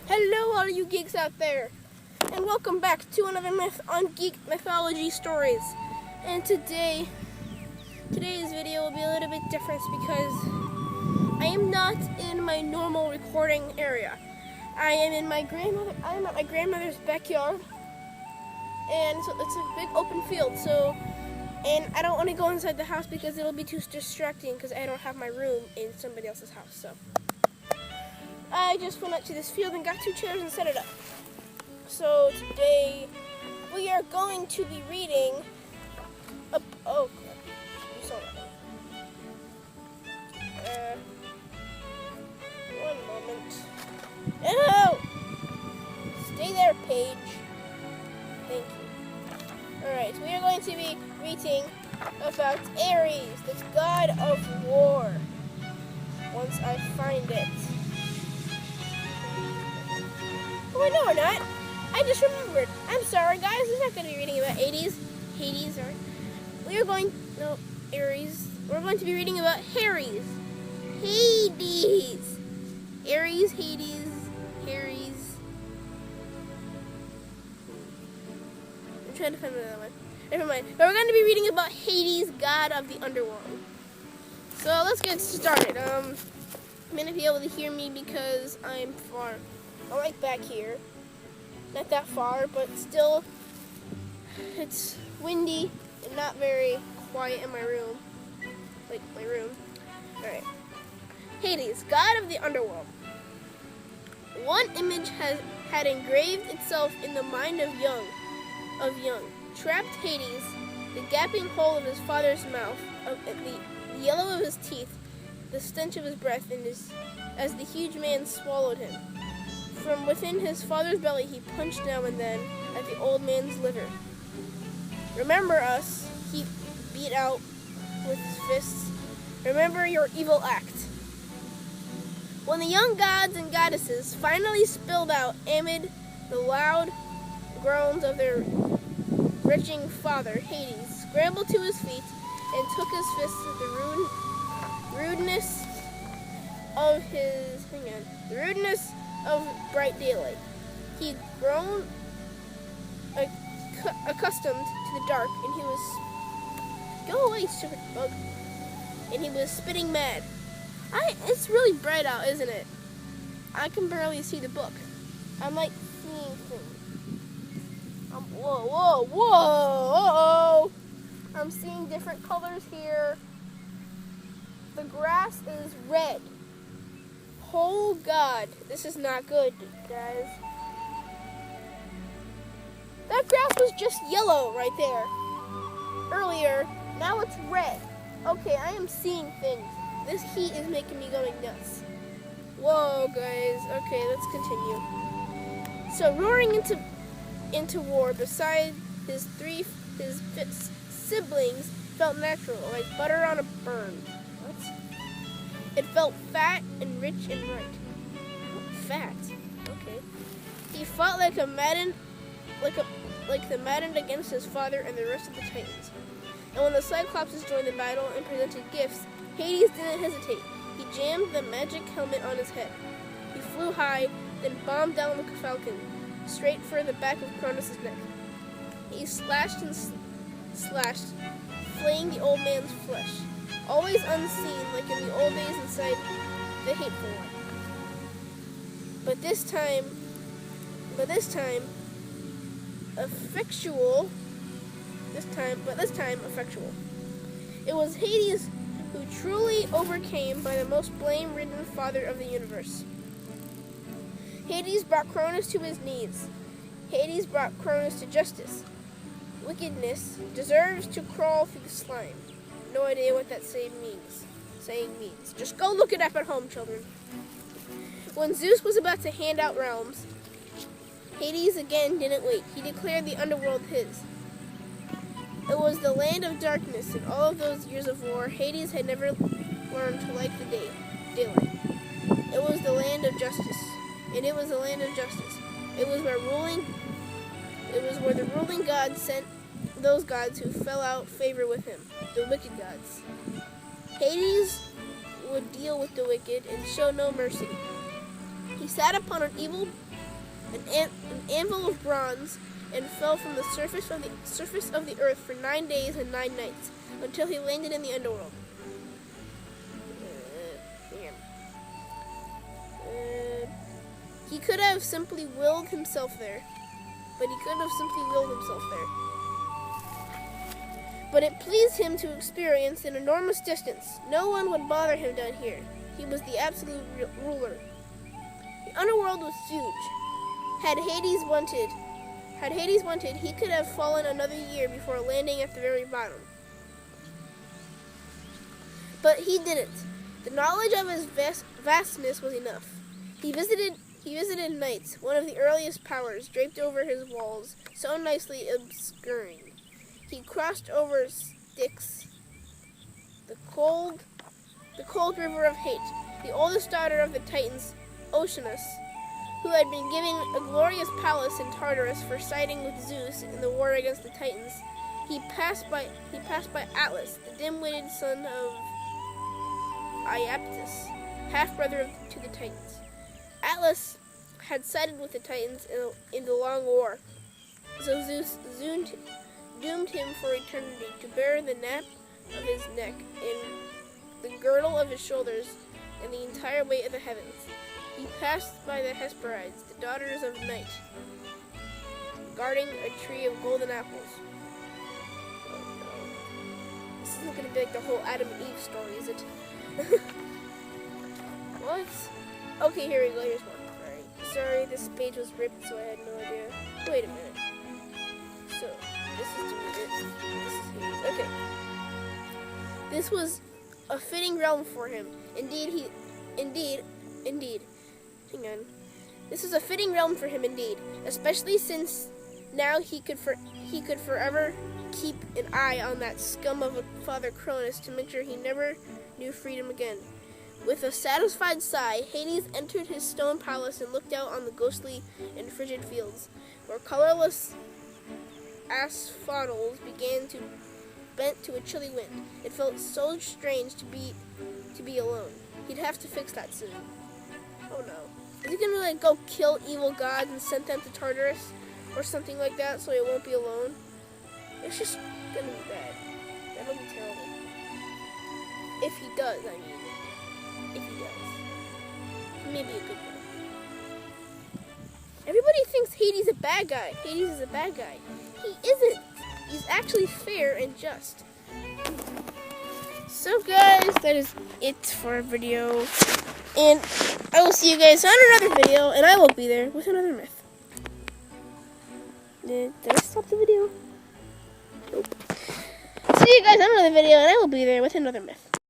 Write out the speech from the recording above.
Hello, all you geeks out there, and welcome back to another myth on Geek Mythology Stories. And today's video will be a little bit different because I am not in my normal recording area. I am at my grandmother's backyard, and so it's a big open field. And I don't want to go inside the house because it'll be too distracting because I don't have my room in somebody else's house. So I just went out to this field and got 2 chairs and set it up. So today we are going to be reading. Oh, crap. You saw that. One moment. Oh! Stay there, Paige. Thank you. Alright, we are going to be reading about Ares, the god of war. Once I find it. Oh, wait, no, we're not. I just remembered. I'm sorry, guys. We're not going to be reading about Hades. Ares. We're going to be reading about Hades. Ares, Hades. I'm trying to find another one. Never mind. But we're going to be reading about Hades, god of the underworld. So let's get started. I'm going to be able to hear me because I'm far. I'm like back here. Not that far, but still it's windy and not very quiet in my room. Like my room. Alright. Hades, god of the underworld. One image had engraved itself in the mind of young. Trapped Hades, the gaping hole of his father's mouth, the yellow of his teeth, the stench of his breath, as the huge man swallowed him. From within his father's belly, he punched now and then at the old man's liver. Remember us, he beat out with his fists. Remember your evil act. When the young gods and goddesses finally spilled out amid the loud groans of their retching father, Hades scrambled to his feet and took his fists at the rudeness of bright daylight. He grown accustomed to the dark, and he was go away, stupid bug. And he was spitting mad. It's really bright out, isn't it? I can barely see the book. I'm like seeing things. Whoa! I'm seeing different colors here. The grass is red. Oh God, this is not good, guys. That grass was just yellow right there earlier. Now it's red. Okay, I am seeing things. This heat is making me going nuts. Whoa, guys. Okay, let's continue. So, roaring into war beside his siblings felt natural, like butter on a burn. What? It felt fat and rich and right. Fat. Okay. He fought like the maddened against his father and the rest of the Titans. And when the Cyclopses joined the battle and presented gifts, Hades didn't hesitate. He jammed the magic helmet on his head. He flew high, then bombed down like a falcon, straight for the back of Cronus' neck. He slashed and slashed, flaying the old man's flesh. Always unseen, like in the old days inside the Hateful One. But this time, effectual. It was Hades who truly overcame by the most blame-ridden father of the universe. Hades brought Cronus to his knees. Hades brought Cronus to justice. Wickedness deserves to crawl through the slime. No idea what that saying means. Just go look it up at home, children. When Zeus was about to hand out realms, Hades again didn't wait. He declared the underworld his. It was the land of darkness. In all of those years of war, Hades had never learned to like the daylight. It was the land of justice. It was where the ruling gods sent those gods who fell out favor with him, the wicked gods. Hades would deal with the wicked and show no mercy. He sat upon an anvil of bronze and fell from the surface of the earth for 9 days and 9 nights until he landed in the underworld. He could have simply willed himself there. But it pleased him to experience an enormous distance. No one would bother him down here. He was the absolute ruler. The underworld was huge. Had Hades wanted, he could have fallen another year before landing at the very bottom. But he didn't. The knowledge of his vastness was enough. He visited nights, one of the earliest powers, draped over his walls, so nicely obscuring. He crossed over Styx, the cold river of hate, the oldest daughter of the Titans, Oceanus, who had been given a glorious palace in Tartarus for siding with Zeus in the war against the Titans. He passed by Atlas, the dim-witted son of Iaptus, half-brother to the Titans. Atlas had sided with the Titans in the long war, so Zeus doomed him for eternity to bear the nape of his neck and the girdle of his shoulders and the entire weight of the heavens. He passed by the Hesperides, the daughters of night, guarding a tree of golden apples. Oh no. This isn't going to be like the whole Adam and Eve story, is it? What? Okay, here we go. Here's one. Sorry, this page was ripped, so I had no idea. Wait a minute. So, this is deleted. This is Hades. Okay. This was a fitting realm for him. Indeed. Hang on. This was a fitting realm for him, indeed. Especially since now he could forever keep an eye on that scum of a Father Cronus to make sure he never knew freedom again. With a satisfied sigh, Hades entered his stone palace and looked out on the ghostly and frigid fields, where colorless asphodels began to bend to a chilly wind. It felt so strange to be alone. He'd have to fix that soon. Oh no. Is he gonna go kill evil gods and send them to Tartarus or something like that so he won't be alone? It's just gonna be bad. That'll be terrible. If he does, I mean. If he does. He may be a good guy. Everybody thinks Hades is a bad guy. Hades is a bad guy. He isn't. He's actually fair and just. So guys, that is it for our video. And I will see you guys on another video, and I will be there with another myth. Did I stop the video? Nope. See you guys on another video, and I will be there with another myth.